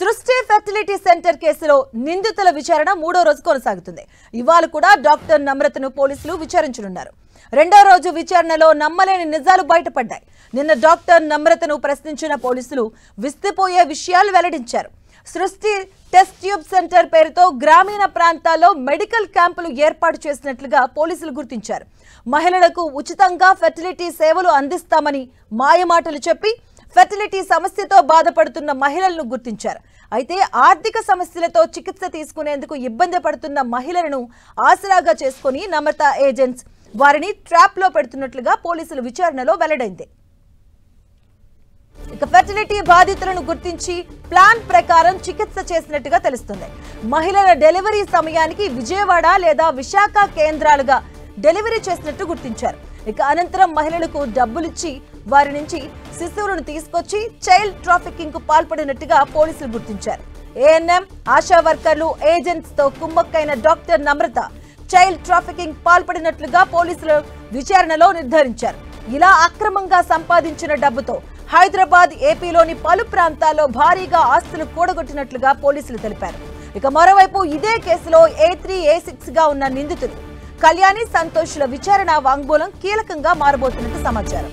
సృష్టి fertility centre కేసులో నిందితుల విచారణ మూడో రోజు కొనసాగుతుంది. ఇవాళ కూడా డాక్టర్ నమ్రతను పోలీసులు విచారించనున్నారు. రెండో రోజు విచారణలో నమ్మలేని నిజాలు బయటపడ్డాయి. నిన్న డాక్టర్ నమ్రతను ప్రశ్నించిన పోలీసులు విస్తుపోయే విషయాలు వెల్లడించారు. సృష్టి టెస్ట్ ట్యూబ్ సెంటర్ పేరుతో గ్రామీణ ప్రాంతాల్లో మెడికల్ క్యాంపులు ఏర్పాటు చేసినట్లుగా పోలీసులు గుర్తించారు. మహిళలకు ఉచితంగా ఫెర్టిలిటీ సేవలు అందిస్తామని మాయమాటలు చెప్పి ఫెర్టిలిటీ సమస్యతో బాధపడుతున్న మహిళలను గుర్తించారు. అయితే ఆర్థిక సమస్యలతో చికిత్స తీసుకునేందుకు ఇబ్బంది పడుతున్న మహిళలను ఆసరాగా చేసుకుని నమ్రత ఏజెంట్స్ వారిని ట్రాప్ లో పెడుతున్నట్లుగా పోలీసుల విచారణలో వెల్లడైంది. ఇక ఫెర్టిలిటీ బాధితులను గుర్తించి ప్లాన్ ప్రకారం చికిత్స చేసినట్టుగా తెలుస్తుంది. మహిళల డెలివరీ సమయానికి విజయవాడ లేదా విశాఖ కేంద్రాలుగా డెలివరీ చేసినట్టు గుర్తించారు. ఇక అనంతరం మహిళలకు డబ్బులిచ్చి వారి నుంచి శిశువులను తీసుకొచ్చి చైల్డ్ ట్రాఫికింగ్ కు పాల్పడినట్టుగా పోలీసులు గుర్తించారు. ఏఎన్ఎం, ఆశా వర్కర్లు, ఏజెంట్స్ తో కుమ్మక్కైన డాక్టర్ నమ్రత చైల్డ్ ట్రాఫికింగ్ పాల్పడినట్లుగా పోలీసులు విచారణలో నిర్ధారించారు. ఇలా అక్రమంగా సంపాదించిన డబ్బుతో హైదరాబాద్, ఏపీలోని పలు ప్రాంతాల్లో భారీగా ఆస్తులు కూడగొట్టినట్లుగా పోలీసులు తెలిపారు. ఇక మరోవైపు ఇదే కేసులో A3, A6 గా ఉన్న నిందితులు కళ్యాణి, సంతోష్ల విచారణ వాంగ్మూలం కీలకంగా మారబోతున్నట్టు సమాచారం.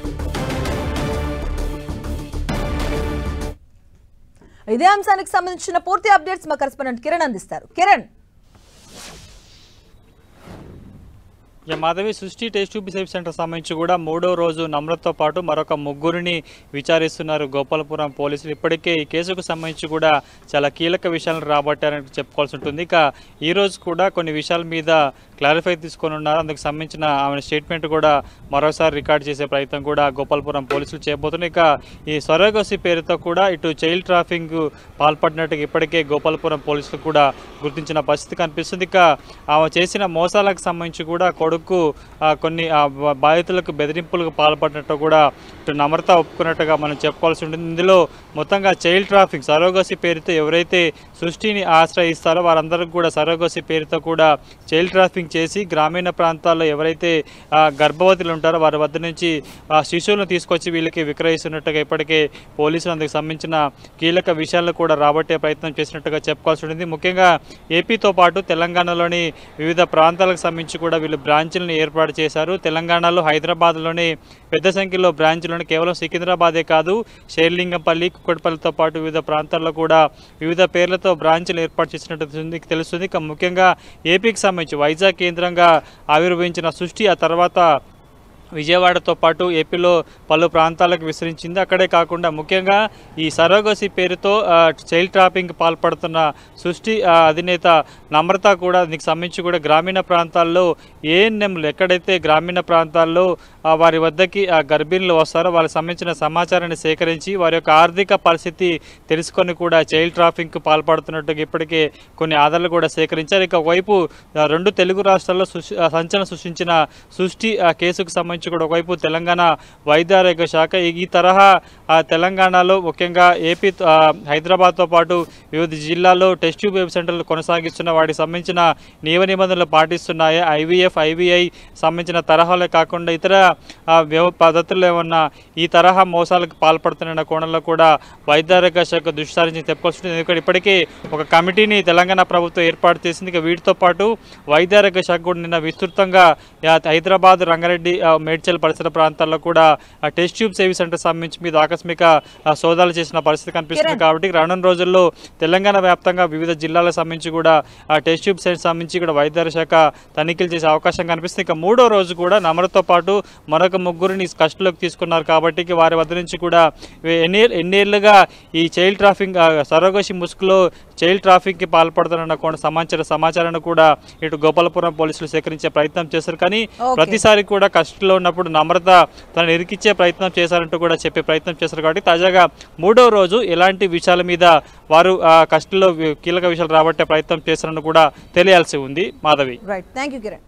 ఇదే అంశానికి సంబంధించిన పూర్తి అప్డేట్స్ మా కరెస్పాండెంట్ కిరణ్ అందిస్తారు. కిరణ్, మాధవి, సృష్టి టెస్ట్ ట్యూబ్ సెంటర్ సంబంధించి కూడా మూడో రోజు నమ్రతతో పాటు మరొక ముగ్గురిని విచారిస్తున్నారు గోపాలపురం పోలీసులు. ఇప్పటికే ఈ కేసుకు సంబంధించి కూడా చాలా కీలక విషయాలను రాబట్టారని చెప్పుకోవాల్సి ఉంటుంది. ఇక ఈ రోజు కూడా కొన్ని విషయాల మీద క్లారిఫై తీసుకొని ఉన్నారు. అందుకు సంబంధించిన ఆమె స్టేట్మెంట్ కూడా మరోసారి రికార్డ్ చేసే ప్రయత్నం కూడా గోపాలపురం పోలీసులు చేయబోతున్నారు. ఇక ఈ సొరగోసి పేరుతో కూడా ఇటు చైల్డ్ ట్రాఫింగ్ పాల్పడినట్టుగా ఇప్పటికే గోపాలపురం పోలీసులు కూడా గుర్తించిన పరిస్థితి కనిపిస్తుంది. ఇక ఆమె చేసిన మోసాలకు సంబంధించి కూడా కొన్ని బాధితులకు బెదిరింపులకు పాల్పడినట్టు కూడా ఇటు నమ్రత ఒప్పుకున్నట్టుగా మనం చెప్పుకోవాల్సి ఉంటుంది. ఇందులో మొత్తంగా చైల్డ్ ట్రాఫింగ్ సరోగసి పేరుతో ఎవరైతే సృష్టిని ఆశ్రయిస్తారో వారందరికీ కూడా సరోగసి పేరుతో కూడా చైల్డ్ ట్రాఫింగ్ చేసి గ్రామీణ ప్రాంతాల్లో ఎవరైతే గర్భవతులు ఉంటారో వారి వద్ద నుంచి శిశువులను తీసుకొచ్చి వీళ్ళకి విక్రయిస్తున్నట్టుగా ఇప్పటికే పోలీసులు అందుకు సంబంధించిన కీలక విషయాలను కూడా రాబట్టే ప్రయత్నం చేసినట్టుగా చెప్పుకోవాల్సి ఉంటుంది. ముఖ్యంగా ఏపీతో పాటు తెలంగాణలోని వివిధ ప్రాంతాలకు సంబంధించి కూడా వీళ్ళు బ్రాంచ్లను ఏర్పాటు చేశారు. తెలంగాణలో హైదరాబాద్లోని పెద్ద సంఖ్యలో బ్రాంచ్లను కేవలం సికింద్రాబాదే కాదు, షేర్లింగంపల్లి, కుక్కడపల్లితో పాటు వివిధ ప్రాంతాల్లో కూడా వివిధ పేర్లతో బ్రాంచ్లు ఏర్పాటు చేసినట్టు తెలుస్తుంది. ఇక ముఖ్యంగా ఏపీకి సంబంధించి వైజాగ్ కేంద్రంగా ఆవిర్భవించిన సృష్టి ఆ తర్వాత విజయవాడతో పాటు ఏపీలో పలు ప్రాంతాలకు విస్తరించింది. అక్కడే కాకుండా ముఖ్యంగా ఈ సరోగసి పేరుతో చైల్డ్ ట్రాఫింగ్ పాల్పడుతున్న సృష్టి అధినేత నమ్రత కూడా దీనికి సంబంధించి కూడా గ్రామీణ ప్రాంతాల్లో ఏఎన్ఎంలు ఎక్కడైతే గ్రామీణ ప్రాంతాల్లో వారి వద్దకి గర్భిణులు వస్తారో వాళ్ళకి సంబంధించిన సమాచారాన్ని సేకరించి వారి యొక్క ఆర్థిక పరిస్థితి తెలుసుకొని కూడా చైల్డ్ ట్రాఫింగ్కు పాల్పడుతున్నట్టుగా ఇప్పటికే కొన్ని ఆధారాలు కూడా సేకరించారు. ఇక ఒకవైపు రెండు తెలుగు రాష్ట్రాల్లో సంచలనం సృష్టించిన సృష్టి కేసుకు సంబంధించి కూడా ఒకవైపు తెలంగాణ వైద్య ఆరోగ్య శాఖ ఈ తరహా తెలంగాణలో ముఖ్యంగా ఏపీ హైదరాబాద్తో పాటు వివిధ జిల్లాల్లో టెస్ట్ ట్యూబ్ సెంటర్లు కొనసాగిస్తున్న వాటికి సంబంధించిన నియమ నిబంధనలు పాటిస్తున్నాయి. IVI సంబంధించిన తరహాలే కాకుండా ఇతర పద్ధతుల్లో ఏమన్నా ఈ తరహా మోసాలకు పాల్పడుతున్న కోణంలో కూడా వైద్య ఆరోగ్య శాఖ దృష్టి సారించి చెప్పుకోవాల్సింది. ఎందుకంటే ఇప్పటికీ ఒక కమిటీని తెలంగాణ ప్రభుత్వం ఏర్పాటు చేసింది. ఇక వీటితో పాటు వైద్య ఆరోగ్య శాఖ కూడా నిన్న విస్తృతంగా హైదరాబాద్, రంగారెడ్డి, మేడ్చల్ పరిసర ప్రాంతాల్లో కూడా టెస్ట్ ట్యూబ్ సర్వీస్ సెంటర్ సంబంధించి మీద ఆకస్మిక సోదాలు చేసిన పరిస్థితి కనిపిస్తుంది. కాబట్టి రానున్న రోజుల్లో తెలంగాణ వ్యాప్తంగా వివిధ జిల్లాలకు సంబంధించి కూడా టెస్ట్ ట్యూబ్ సెంటర్ సంబంధించి కూడా వైద్య శాఖ తనిఖీలు చేసే అవకాశం కనిపిస్తుంది. ఇక మూడో రోజు కూడా నమ్రతతో పాటు మరొక ముగ్గురిని కస్టడీలోకి తీసుకున్నారు. కాబట్టి వారి వద్ద నుంచి కూడా ఎన్నేళ్లుగా ఈ చైల్డ్ ట్రాఫింగ్ సరోగసి ముసుగులో చైల్డ్ ట్రాఫింగ్కి పాల్పడుతున్న సమాచారాన్ని కూడా ఇటు గోపాలపురం పోలీసులు సేకరించే ప్రయత్నం చేశారు. కానీ ప్రతిసారి కూడా కస్టడీలో ఉన్నప్పుడు నమ్రత తనను ఇరికిచ్చే ప్రయత్నం చేశారంటూ కూడా చెప్పే ప్రయత్నం చేశారు. కాబట్టి తాజాగా మూడో రోజు ఎలాంటి విషయాల మీద వారు కస్టడీలో కీలక విషయాలు రాబట్టే ప్రయత్నం చేశారని కూడా తెలియాల్సి ఉంది. మాధవి. Right, thank you Kiran.